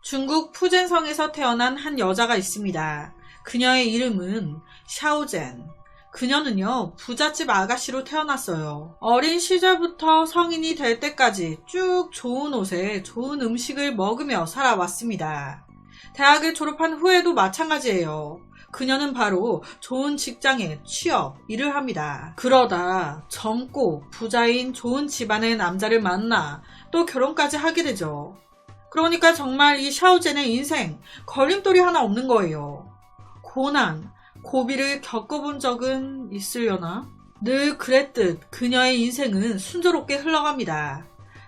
중국 푸젠성에서 태어난 한 여자가 있습니다. 그녀의 이름은 샤오젠. 그녀는요, 부잣집 아가씨로 태어났어요. 어린 시절부터 성인이 될 때까지 쭉 좋은 옷에 좋은 음식을 먹으며 살아왔습니다. 대학을 졸업한 후에도 마찬가지예요. 그녀는 바로 좋은 직장에 취업, 일을 합니다. 그러다 젊고 부자인 좋은 집안의 남자를 만나 또 결혼까지 하게 되죠. 그러니까 정말 이 샤오젠의 인생 걸림돌이 하나 없는 거예요. 고난, 고비를 겪어본 적은 있으려나? 늘 그랬듯 그녀의 인생은 순조롭게 흘러갑니다.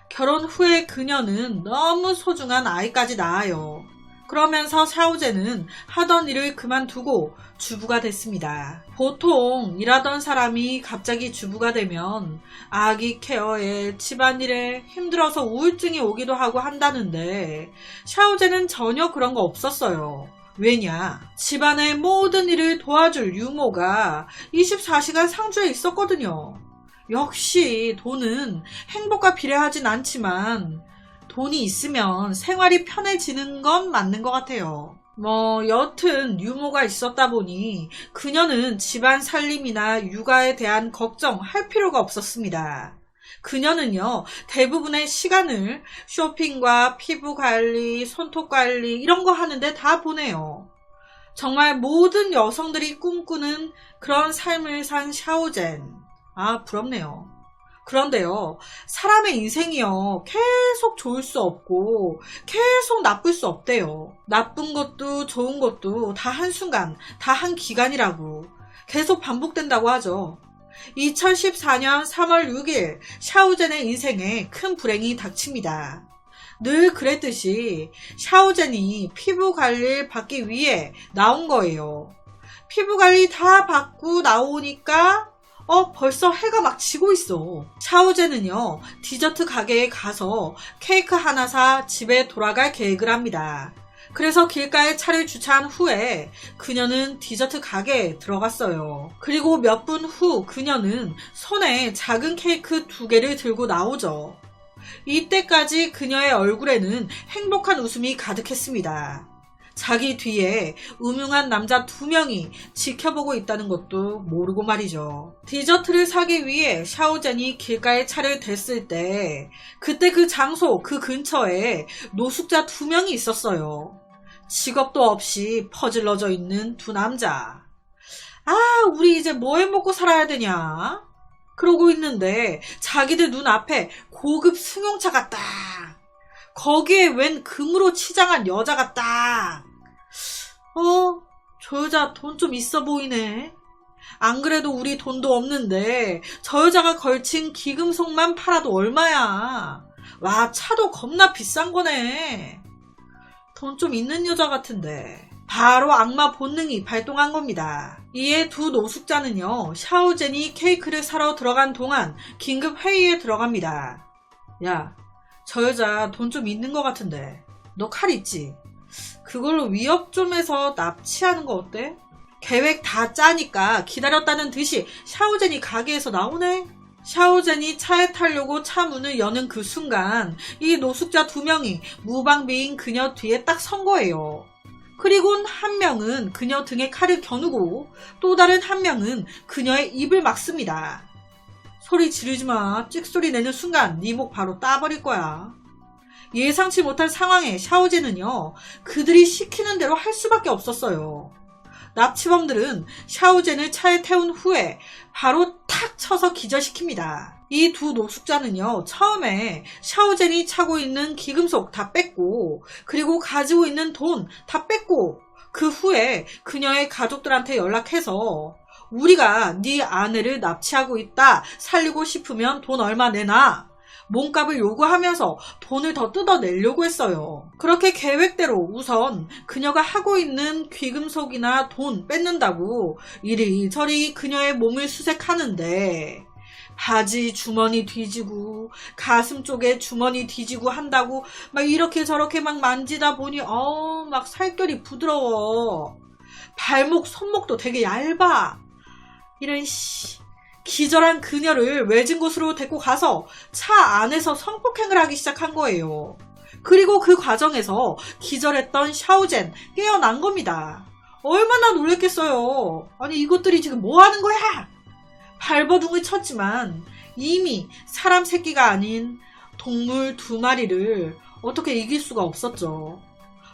결혼 후에 그녀는 너무 소중한 아이까지 낳아요. 그러면서 샤오젠은 하던 일을 그만두고 주부가 됐습니다. 보통 일하던 사람이 갑자기 주부가 되면 아기 케어에 집안일에 힘들어서 우울증이 오기도 하고 한다는데 샤오젠은 전혀 그런 거 없었어요. 왜냐? 집안의 모든 일을 도와줄 유모가 24시간 상주에 있었거든요. 역시 돈은 행복과 비례하진 않지만 돈이 있으면 생활이 편해지는 건 맞는 것 같아요. 여튼 유모가 있었다 보니 그녀는 집안 살림이나 육아에 대한 걱정할 필요가 없었습니다. 그녀는요, 대부분의 시간을 쇼핑과 피부 관리, 손톱 관리 이런 거 하는데 다 보내요. 정말 모든 여성들이 꿈꾸는 그런 삶을 산 샤오젠. 아, 부럽네요. 그런데요, 사람의 인생이요, 계속 좋을 수 없고 계속 나쁠 수 없대요. 나쁜 것도 좋은 것도 다 한순간, 다 한 기간이라고 계속 반복된다고 하죠. 2014년 3월 6일 샤오젠의 인생에 큰 불행이 닥칩니다. 늘 그랬듯이 샤오젠이 피부 관리를 받기 위해 나온 거예요. 피부 관리 다 받고 나오니까 벌써 해가 막 지고 있어. 샤오젠은요, 디저트 가게에 가서 케이크 하나 사 집에 돌아갈 계획을 합니다. 그래서 길가에 차를 주차한 후에 그녀는 디저트 가게에 들어갔어요. 그리고 몇 분 후 그녀는 손에 작은 케이크 2개를 들고 나오죠. 이때까지 그녀의 얼굴에는 행복한 웃음이 가득했습니다. 자기 뒤에 음흉한 남자 2명이 지켜보고 있다는 것도 모르고 말이죠. 디저트를 사기 위해 샤오젠이 길가에 차를 댔을 때 그때 그 장소, 그 근처에 노숙자 2명이 있었어요. 직업도 없이 퍼질러져 있는 2 남자. 아, 우리 이제 뭐 해먹고 살아야 되냐? 그러고 있는데 자기들 눈앞에 고급 승용차가 딱, 거기에 웬 금으로 치장한 여자가 딱, 저 여자 돈 좀 있어 보이네. 안 그래도 우리 돈도 없는데 저 여자가 걸친 기금속만 팔아도 얼마야. 와, 차도 겁나 비싼 거네. 돈 좀 있는 여자 같은데. 바로 악마 본능이 발동한 겁니다. 이에 2 노숙자는요, 샤오젠이 케이크를 사러 들어간 동안 긴급 회의에 들어갑니다. 야, 저 여자 돈 좀 있는 거 같은데 너 칼 있지? 그걸로 위협 좀 해서 납치하는 거 어때? 계획 다 짜니까 기다렸다는 듯이 샤오젠이 가게에서 나오네. 샤오젠이 차에 타려고 차 문을 여는 그 순간 이 노숙자 2명이 무방비인 그녀 뒤에 딱 선 거예요. 그리고 한 명은 그녀 등에 칼을 겨누고 또 다른 한 명은 그녀의 입을 막습니다. 소리 지르지 마. 찍소리 내는 순간 네 목 바로 따버릴 거야. 예상치 못한 상황에 샤오젠은요, 그들이 시키는 대로 할 수밖에 없었어요. 납치범들은 샤오젠을 차에 태운 후에 바로 탁 쳐서 기절시킵니다. 이 2 노숙자는요, 처음에 샤오젠이 차고 있는 기금속 다 뺐고, 그리고 가지고 있는 돈 다 뺐고, 그 후에 그녀의 가족들한테 연락해서 우리가 네 아내를 납치하고 있다. 살리고 싶으면 돈 얼마 내놔. 몸값을 요구하면서 돈을 더 뜯어내려고 했어요. 그렇게 계획대로 우선 그녀가 하고 있는 귀금속이나 돈 뺏는다고 이리저리 그녀의 몸을 수색하는데 바지 주머니 뒤지고 가슴 쪽에 주머니 뒤지고 한다고 막 이렇게 저렇게 막 만지다 보니 막 살결이 부드러워. 발목 손목도 되게 얇아. 이런 기절한 그녀를 외진 곳으로 데리고 가서 차 안에서 성폭행을 하기 시작한 거예요. 그리고 그 과정에서 기절했던 샤오젠 깨어난 겁니다. 얼마나 놀랬겠어요. 아니 이것들이 지금 뭐 하는 거야? 발버둥을 쳤지만 이미 사람 새끼가 아닌 동물 2마리를 어떻게 이길 수가 없었죠.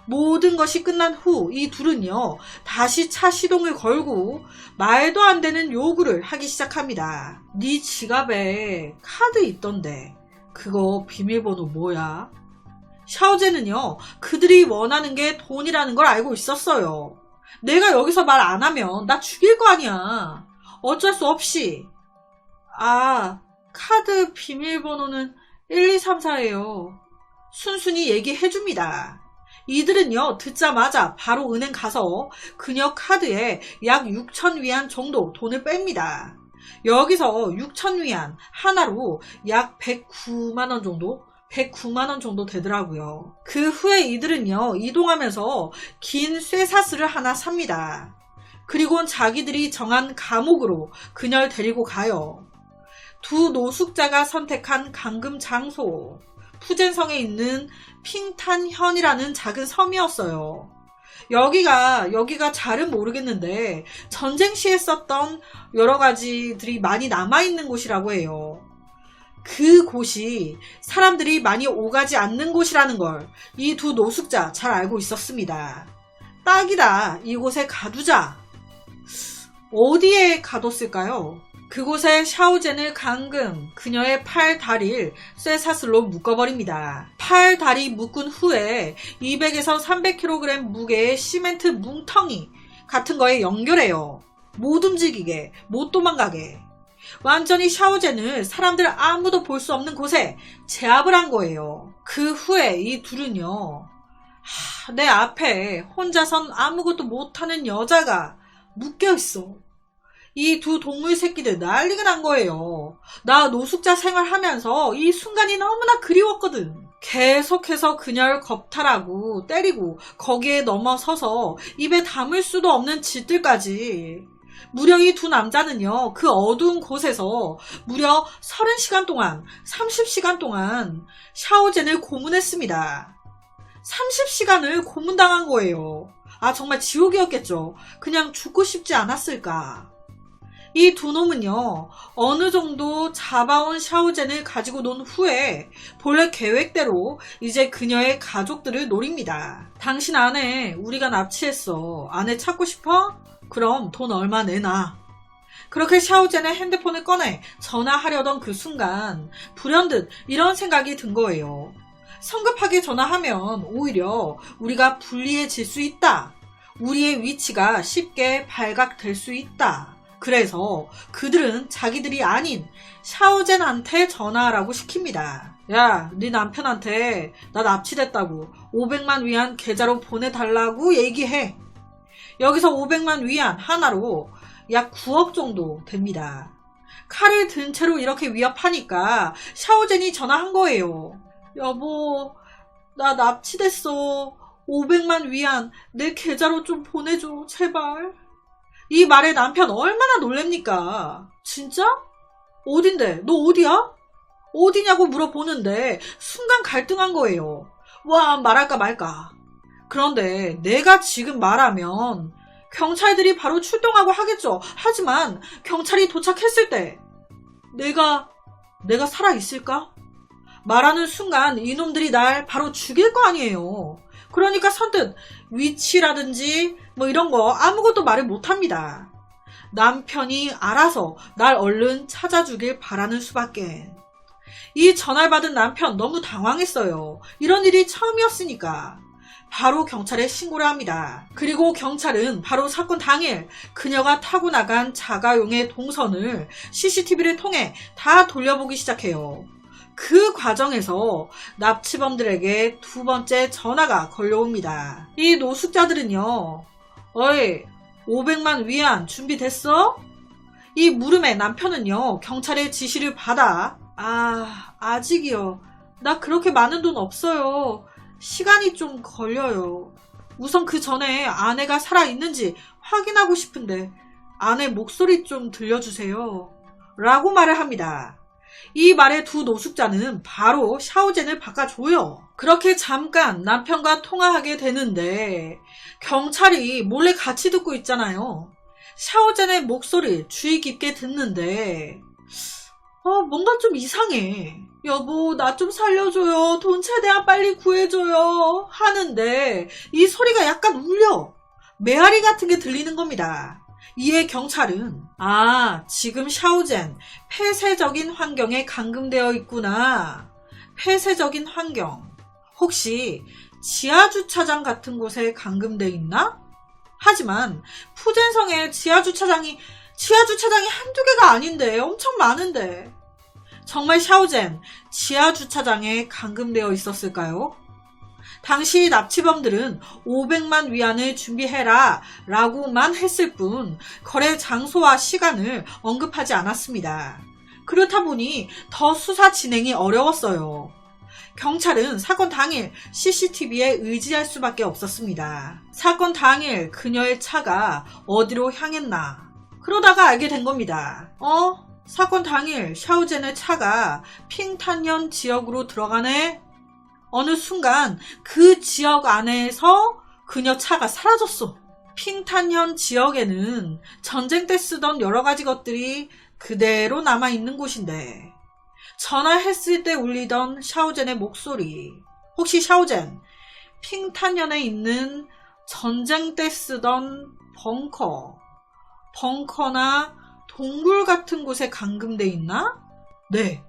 모든 것이 끝난 후 이 둘은요 다시 차 시동을 걸고 말도 안 되는 요구를 하기 시작합니다. 네 지갑에 카드 있던데 그거 비밀번호 뭐야? 샤오제는요 그들이 원하는 게 돈이라는 걸 알고 있었어요. 내가 여기서 말 안 하면 나 죽일 거 아니야. 어쩔 수 없이 카드 비밀번호는 1234예요. 순순히 얘기해줍니다. 이들은요 듣자마자 바로 은행 가서 그녀 카드에 약 6,000위안 정도 돈을 뺍니다. 여기서 6,000위안 하나로 약 109만원 정도 되더라고요. 그 후에 이들은요 이동하면서 긴 쇠사슬을 하나 삽니다. 그리고는 자기들이 정한 감옥으로 그녀를 데리고 가요. 두 노숙자가 선택한 감금 장소, 푸젠성에 있는 핑탄현이라는 작은 섬이었어요. 여기가 잘은 모르겠는데 전쟁 시에 썼던 여러 가지들이 많이 남아있는 곳이라고 해요. 그 곳이 사람들이 많이 오가지 않는 곳이라는 걸 이 두 노숙자 잘 알고 있었습니다. 딱이다. 이곳에 가두자. 어디에 가뒀을까요? 그곳에 샤오젠을 감금, 그녀의 팔, 다리를 쇠사슬로 묶어버립니다. 팔, 다리 묶은 후에 200에서 300kg 무게의 시멘트 뭉텅이 같은 거에 연결해요. 못 움직이게, 못 도망가게. 완전히 샤오젠을 사람들 아무도 볼 수 없는 곳에 제압을 한 거예요. 그 후에 이 둘은요, 내 앞에 혼자선 아무것도 못하는 여자가 묶여있어. 이 두 동물 새끼들 난리가 난 거예요. 나 노숙자 생활하면서 이 순간이 너무나 그리웠거든. 계속해서 그녀를 겁탈하고 때리고 거기에 넘어서서 입에 담을 수도 없는 짓들까지. 무려 이 두 남자는요 그 어두운 곳에서 무려 30시간 동안 30시간 동안 샤오젠을 고문했습니다. 30시간을 고문당한 거예요. 정말 지옥이었겠죠. 그냥 죽고 싶지 않았을까. 이 두 놈은요 어느 정도 잡아온 샤오젠을 가지고 논 후에 본래 계획대로 이제 그녀의 가족들을 노립니다. 당신 아내 우리가 납치했어. 아내 찾고 싶어? 그럼 돈 얼마 내놔. 그렇게 샤오젠의 핸드폰을 꺼내 전화하려던 그 순간 불현듯 이런 생각이 든 거예요. 성급하게 전화하면 오히려 우리가 불리해질 수 있다. 우리의 위치가 쉽게 발각될 수 있다. 그래서 그들은 자기들이 아닌 샤오젠한테 전화하라고 시킵니다. 야, 네 남편한테 나 납치됐다고 500만 위안 계좌로 보내달라고 얘기해. 여기서 500만 위안 하나로 약 9억 정도 됩니다. 칼을 든 채로 이렇게 위협하니까 샤오젠이 전화한 거예요. 여보, 나 납치됐어. 500만 위안 내 계좌로 좀 보내줘, 제발. 이 말에 남편 얼마나 놀랍니까? 진짜? 어딘데? 너 어디야? 어디냐고 물어보는데 순간 갈등한 거예요. 와, 말할까 말까. 그런데 내가 지금 말하면 경찰들이 바로 출동하고 하겠죠. 하지만 경찰이 도착했을 때 내가 살아있을까? 말하는 순간 이놈들이 날 바로 죽일 거 아니에요. 그러니까 선뜻 위치라든지 뭐 이런 거 아무것도 말을 못합니다. 남편이 알아서 날 얼른 찾아주길 바라는 수밖에. 이 전화를 받은 남편 너무 당황했어요. 이런 일이 처음이었으니까. 바로 경찰에 신고를 합니다. 그리고 경찰은 바로 사건 당일 그녀가 타고 나간 자가용의 동선을 CCTV를 통해 다 돌려보기 시작해요. 그 과정에서 납치범들에게 두 번째 전화가 걸려옵니다. 이 노숙자들은요, 어이, 500만 위안 준비됐어? 이 물음에 남편은요, 경찰의 지시를 받아, 아직이요. 나 그렇게 많은 돈 없어요. 시간이 좀 걸려요. 우선 그 전에 아내가 살아있는지 확인하고 싶은데 아내 목소리 좀 들려주세요. 라고 말을 합니다. 이 말에 두 노숙자는 바로 샤오젠을 바꿔줘요. 그렇게 잠깐 남편과 통화하게 되는데 경찰이 몰래 같이 듣고 있잖아요. 샤오젠의 목소리 주의 깊게 듣는데 뭔가 좀 이상해. 여보, 나 좀 살려줘요. 돈 최대한 빨리 구해줘요. 하는데 이 소리가 약간 울려. 메아리 같은 게 들리는 겁니다. 이에 경찰은 지금 샤오젠 폐쇄적인 환경에 감금되어 있구나. 폐쇄적인 환경. 혹시 지하주차장 같은 곳에 감금되어 있나? 하지만 푸젠성에 지하주차장이 한두 개가 아닌데 엄청 많은데 정말 샤오젠 지하주차장에 감금되어 있었을까요? 당시 납치범들은 500만 위안을 준비해라 라고만 했을 뿐 거래 장소와 시간을 언급하지 않았습니다. 그렇다 보니 더 수사 진행이 어려웠어요. 경찰은 사건 당일 CCTV에 의지할 수밖에 없었습니다. 사건 당일 그녀의 차가 어디로 향했나 그러다가 알게 된 겁니다. 사건 당일 샤오젠의 차가 핑탄현 지역으로 들어가네. 어느 순간 그 지역 안에서 그녀 차가 사라졌어. 핑탄현 지역에는 전쟁 때 쓰던 여러 가지 것들이 그대로 남아있는 곳인데 전화했을 때 울리던 샤오젠의 목소리. 혹시 샤오젠 핑탄현에 있는 전쟁 때 쓰던 벙커나 동굴 같은 곳에 감금돼 있나? 네.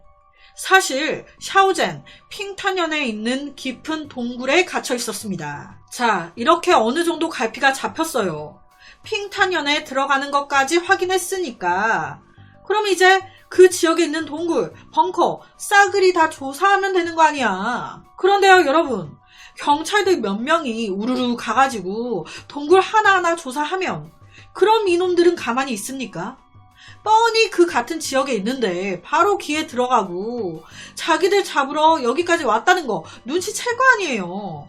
사실 샤오젠 핑탄현에 있는 깊은 동굴에 갇혀 있었습니다. 자, 이렇게 어느 정도 갈피가 잡혔어요. 핑탄현에 들어가는 것까지 확인했으니까 그럼 이제 그 지역에 있는 동굴, 벙커, 싸그리 다 조사하면 되는 거 아니야. 그런데요, 여러분. 경찰들 몇 명이 우르르 가가지고 동굴 하나하나 조사하면 그럼 이놈들은 가만히 있습니까? 뻔히 그 같은 지역에 있는데 바로 귀에 들어가고 자기들 잡으러 여기까지 왔다는 거 눈치챌 거 아니에요.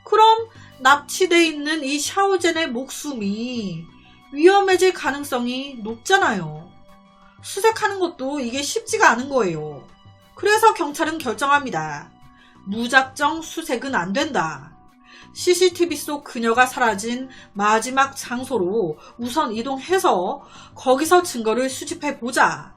그럼 납치돼 있는 이 샤오젠의 목숨이 위험해질 가능성이 높잖아요. 수색하는 것도 이게 쉽지가 않은 거예요. 그래서 경찰은 결정합니다. 무작정 수색은 안 된다. CCTV 속 그녀가 사라진 마지막 장소로 우선 이동해서 거기서 증거를 수집해보자.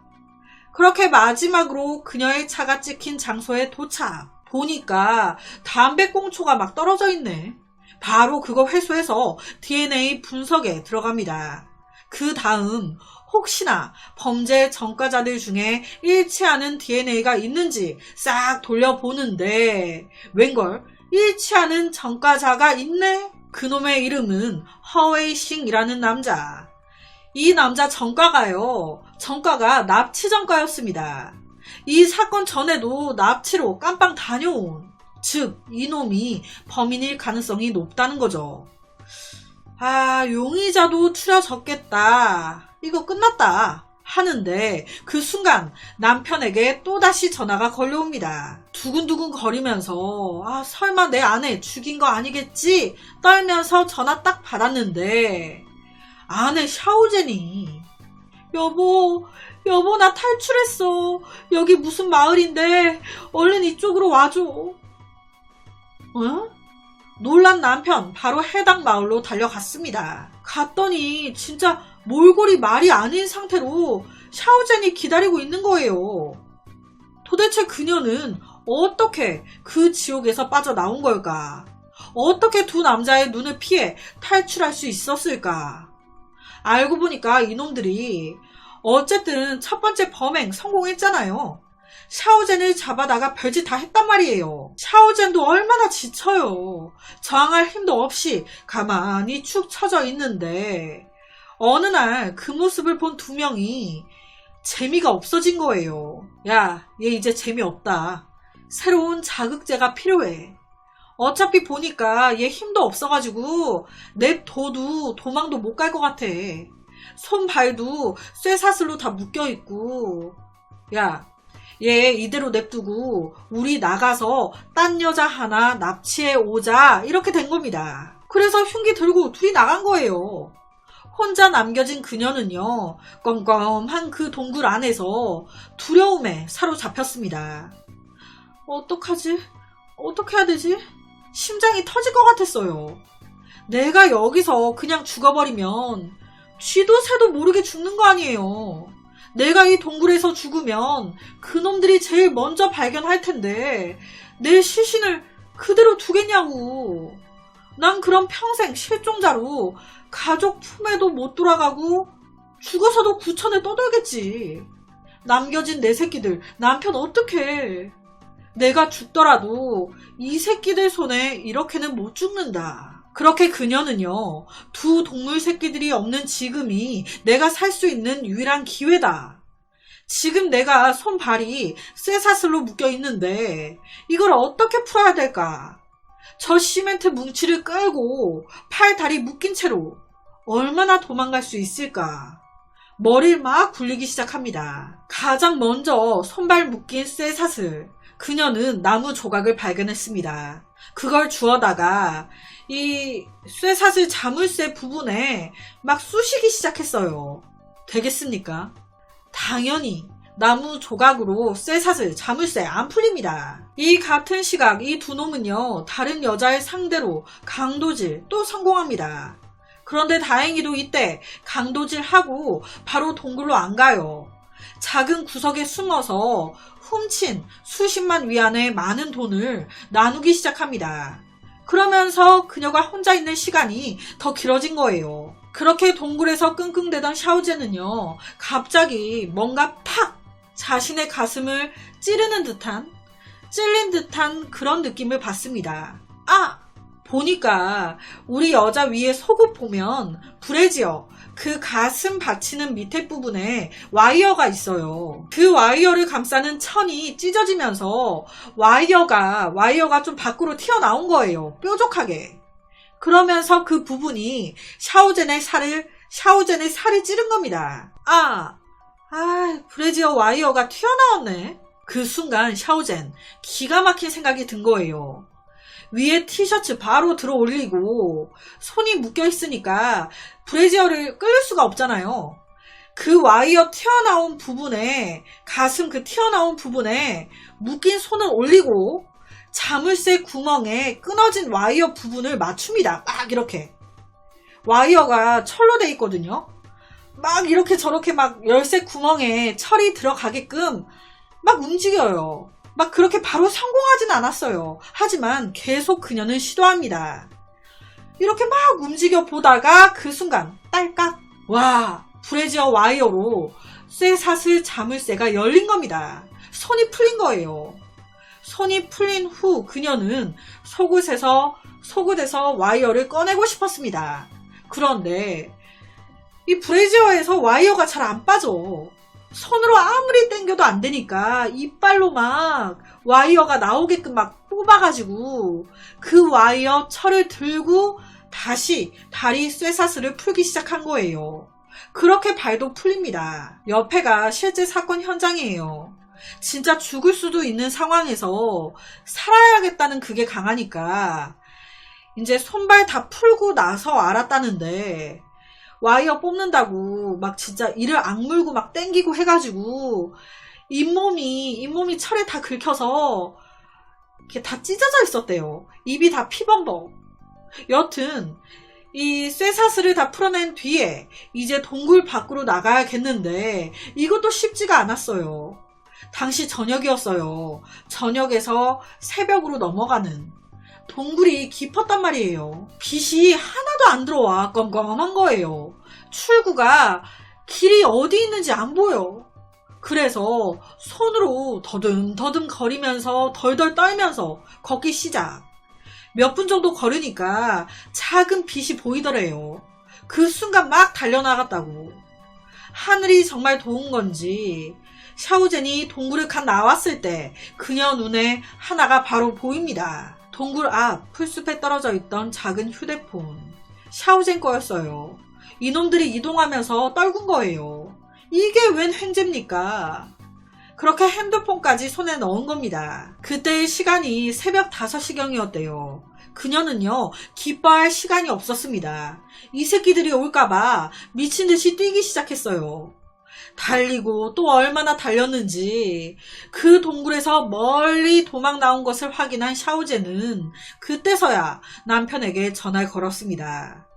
그렇게 마지막으로 그녀의 차가 찍힌 장소에 도착. 보니까 담배꽁초가 막 떨어져 있네. 바로 그거 회수해서 DNA 분석에 들어갑니다. 그 다음 혹시나 범죄 전과자들 중에 일치하는 DNA가 있는지 싹 돌려보는데 웬걸 일치하는 전과자가 있네? 그놈의 이름은 허웨이싱이라는 남자. 이 남자 전과가 납치 전과였습니다. 이 사건 전에도 납치로 깜빵 다녀온, 즉 이놈이 범인일 가능성이 높다는 거죠. 용의자도 추려졌겠다. 이거 끝났다. 하는데 그 순간 남편에게 또다시 전화가 걸려옵니다. 두근두근 거리면서 설마 내 아내 죽인 거 아니겠지? 떨면서 전화 딱 받았는데 아내 샤오젠이 여보 나 탈출했어. 여기 무슨 마을인데 얼른 이쪽으로 와줘. 놀란 남편 바로 해당 마을로 달려갔습니다. 갔더니 진짜 몰골이 말이 아닌 상태로 샤오젠이 기다리고 있는 거예요. 도대체 그녀는 어떻게 그 지옥에서 빠져나온 걸까? 어떻게 두 남자의 눈을 피해 탈출할 수 있었을까? 알고 보니까 이놈들이 어쨌든 첫 번째 범행 성공했잖아요. 샤오젠을 잡아다가 별짓 다 했단 말이에요. 샤오젠도 얼마나 지쳐요. 저항할 힘도 없이 가만히 축 처져 있는데 어느 날 그 모습을 본 두 명이 재미가 없어진 거예요. 야, 얘 이제 재미없다. 새로운 자극제가 필요해. 어차피 보니까 얘 힘도 없어가지고 냅둬도 도망도 못 갈 것 같아. 손 발도 쇠사슬로 다 묶여있고. 야, 얘 이대로 냅두고 우리 나가서 딴 여자 하나 납치해 오자. 이렇게 된 겁니다. 그래서 흉기 들고 둘이 나간 거예요. 혼자 남겨진 그녀는요, 껌껌한 그 동굴 안에서 두려움에 사로잡혔습니다. 어떡하지? 어떻게 해야 되지? 심장이 터질 것 같았어요. 내가 여기서 그냥 죽어버리면 쥐도 새도 모르게 죽는 거 아니에요. 내가 이 동굴에서 죽으면 그놈들이 제일 먼저 발견할 텐데 내 시신을 그대로 두겠냐고. 난 그럼 평생 실종자로 가족 품에도 못 돌아가고 죽어서도 구천에 떠돌겠지. 남겨진 내 새끼들, 남편 어떡해. 내가 죽더라도 이 새끼들 손에 이렇게는 못 죽는다. 그렇게 그녀는요, 두 동물 새끼들이 없는 지금이 내가 살 수 있는 유일한 기회다. 지금 내가 손발이 쇠사슬로 묶여 있는데 이걸 어떻게 풀어야 될까? 저 시멘트 뭉치를 끌고 팔, 다리 묶인 채로 얼마나 도망갈 수 있을까? 머리를 막 굴리기 시작합니다. 가장 먼저 손발 묶인 쇠사슬. 그녀는 나무 조각을 발견했습니다. 그걸 주워다가 이 쇠사슬 자물쇠 부분에 막 쑤시기 시작했어요. 되겠습니까? 당연히 나무 조각으로 쇠사슬 자물쇠 안 풀립니다. 이 같은 시각 이 두 놈은요, 다른 여자의 상대로 강도질 또 성공합니다. 그런데 다행히도 이때 강도질하고 바로 동굴로 안 가요. 작은 구석에 숨어서 훔친 수십만 위안의 많은 돈을 나누기 시작합니다. 그러면서 그녀가 혼자 있는 시간이 더 길어진 거예요. 그렇게 동굴에서 끙끙대던 샤오제는요, 갑자기 뭔가 팍 자신의 가슴을 찌르는 듯한, 찔린 듯한 그런 느낌을 받습니다. 아! 보니까 우리 여자 위에 속옷 보면 브래지어, 그 가슴 받치는 밑에 부분에 와이어가 있어요. 그 와이어를 감싸는 천이 찢어지면서 와이어가 좀 밖으로 튀어나온 거예요. 뾰족하게. 그러면서 그 부분이 샤오젠의 살을 찌른 겁니다. 브래지어 와이어가 튀어나왔네. 그 순간 샤오젠 기가 막힌 생각이 든 거예요. 위에 티셔츠 바로 들어 올리고 손이 묶여 있으니까 브래지어를 끌릴 수가 없잖아요. 그 와이어 튀어나온 부분에, 가슴 그 튀어나온 부분에 묶인 손을 올리고 자물쇠 구멍에 끊어진 와이어 부분을 맞춥니다. 막 이렇게. 와이어가 철로 돼 있거든요. 막 이렇게 저렇게 막 열쇠 구멍에 철이 들어가게끔 막 움직여요. 막 그렇게 바로 성공하진 않았어요. 하지만 계속 그녀는 시도합니다. 이렇게 막 움직여 보다가 그 순간 딸깍! 와, 브래지어 와이어로 쇠사슬 자물쇠가 열린 겁니다. 손이 풀린 거예요. 손이 풀린 후 그녀는 속옷에서 와이어를 꺼내고 싶었습니다. 그런데 이 브래지어에서 와이어가 잘 안 빠져. 손으로 아무리 당겨도 안 되니까 이빨로 막 와이어가 나오게끔 막 뽑아가지고 그 와이어 철을 들고 다시 다리 쇠사슬을 풀기 시작한 거예요. 그렇게 발도 풀립니다. 옆에가 실제 사건 현장이에요. 진짜 죽을 수도 있는 상황에서 살아야겠다는 그게 강하니까 이제 손발 다 풀고 나서 알았다는데 와이어 뽑는다고 막 진짜 이를 악물고 막 땡기고 해가지고 잇몸이 철에 다 긁혀서 이렇게 다 찢어져 있었대요. 입이 다 피범벅. 여튼 이 쇠사슬을 다 풀어낸 뒤에 이제 동굴 밖으로 나가야겠는데 이것도 쉽지가 않았어요. 당시 저녁이었어요. 저녁에서 새벽으로 넘어가는. 동굴이 깊었단 말이에요. 빛이 하나도 안 들어와. 껌껌한 거예요. 출구가 길이 어디 있는지 안 보여. 그래서 손으로 더듬더듬 거리면서 덜덜 떨면서 걷기 시작. 몇 분 정도 걸으니까 작은 빛이 보이더래요. 그 순간 막 달려나갔다고. 하늘이 정말 도운 건지 샤오젠이 동굴을 갓 나왔을 때 그녀 눈에 하나가 바로 보입니다. 동굴 앞 풀숲에 떨어져 있던 작은 휴대폰. 샤오젠 거였어요. 이놈들이 이동하면서 떨군 거예요. 이게 웬 횡재입니까? 그렇게 핸드폰까지 손에 넣은 겁니다. 그때의 시간이 새벽 5시경이었대요. 그녀는요, 기뻐할 시간이 없었습니다. 이 새끼들이 올까봐 미친듯이 뛰기 시작했어요. 달리고 또 얼마나 달렸는지 그 동굴에서 멀리 도망 나온 것을 확인한 샤오제는 그때서야 남편에게 전화를 걸었습니다.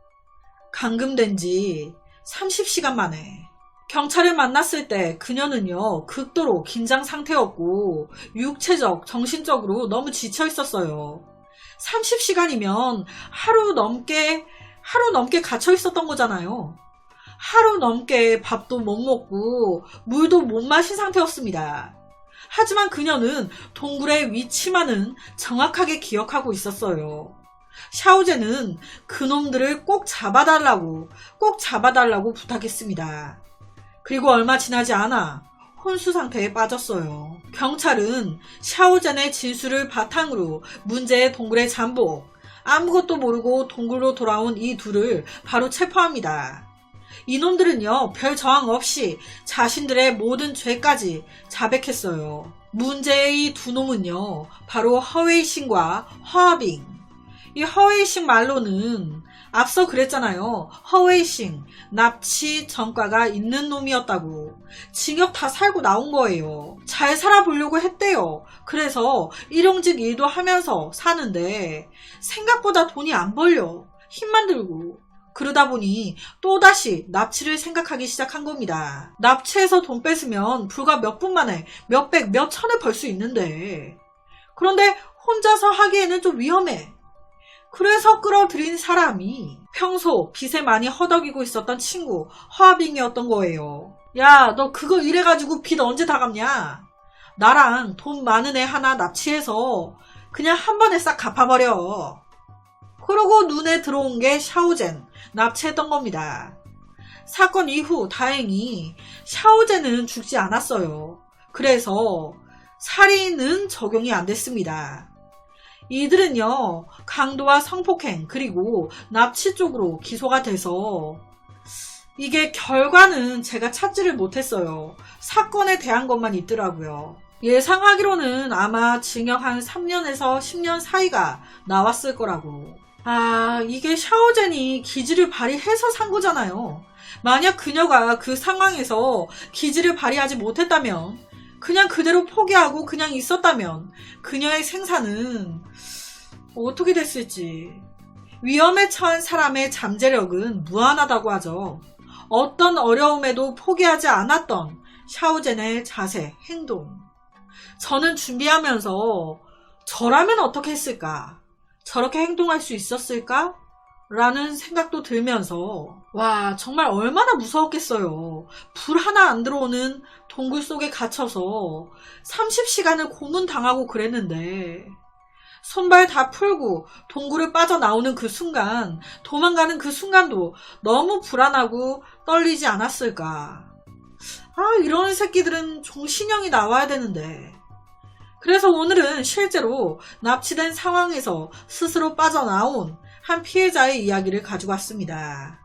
감금된 지 30시간 만에. 경찰을 만났을 때 그녀는요, 극도로 긴장 상태였고 육체적, 정신적으로 너무 지쳐 있었어요. 30시간이면 하루 넘게 갇혀 있었던 거잖아요. 하루 넘게 밥도 못 먹고 물도 못 마신 상태였습니다. 하지만 그녀는 동굴의 위치만은 정확하게 기억하고 있었어요. 샤오제는 그놈들을 꼭 잡아달라고 부탁했습니다. 그리고 얼마 지나지 않아 혼수 상태에 빠졌어요. 경찰은 샤오젠의 진술을 바탕으로 문제의 동굴의 잠복, 아무것도 모르고 동굴로 돌아온 이 둘을 바로 체포합니다. 이놈들은요, 별 저항 없이 자신들의 모든 죄까지 자백했어요. 문제의 이 두 놈은요, 바로 허웨이싱과 허아빙. 이 허웨이싱 말로는 앞서 그랬잖아요. 허웨이싱, 납치 전과가 있는 놈이었다고. 징역 다 살고 나온 거예요. 잘 살아보려고 했대요. 그래서 일용직 일도 하면서 사는데 생각보다 돈이 안 벌려. 힘만 들고. 그러다 보니 또다시 납치를 생각하기 시작한 겁니다. 납치해서 돈 뺏으면 불과 몇 분 만에 몇백, 몇천을 벌 수 있는데. 그런데 혼자서 하기에는 좀 위험해. 그래서 끌어들인 사람이 평소 빚에 많이 허덕이고 있었던 친구 허아빙이었던 거예요. 야, 너 그거 이래가지고 빚 언제 다 갚냐? 나랑 돈 많은 애 하나 납치해서 그냥 한 번에 싹 갚아버려. 그러고 눈에 들어온 게 샤오젠, 납치했던 겁니다. 사건 이후 다행히 샤오젠은 죽지 않았어요. 그래서 살인은 적용이 안 됐습니다. 이들은요, 강도와 성폭행 그리고 납치 쪽으로 기소가 돼서 이게 결과는 제가 찾지를 못했어요. 사건에 대한 것만 있더라고요. 예상하기로는 아마 징역 한 3년에서 10년 사이가 나왔을 거라고. 아, 이게 샤오젠이 기지를 발휘해서 산 거잖아요. 만약 그녀가 그 상황에서 기지를 발휘하지 못했다면, 그냥 그대로 포기하고 그냥 있었다면 그녀의 생사는 어떻게 됐을지. 위험에 처한 사람의 잠재력은 무한하다고 하죠. 어떤 어려움에도 포기하지 않았던 샤오젠의 자세, 행동. 저는 준비하면서 저라면 어떻게 했을까? 저렇게 행동할 수 있었을까? 라는 생각도 들면서 와, 정말 얼마나 무서웠겠어요. 불 하나 안 들어오는 동굴 속에 갇혀서 30시간을 고문당하고 그랬는데 손발 다 풀고 동굴을 빠져나오는 그 순간, 도망가는 그 순간도 너무 불안하고 떨리지 않았을까. 아, 이런 새끼들은 종신형이 나와야 되는데. 그래서 오늘은 실제로 납치된 상황에서 스스로 빠져나온 한 피해자의 이야기를 가지고 왔습니다.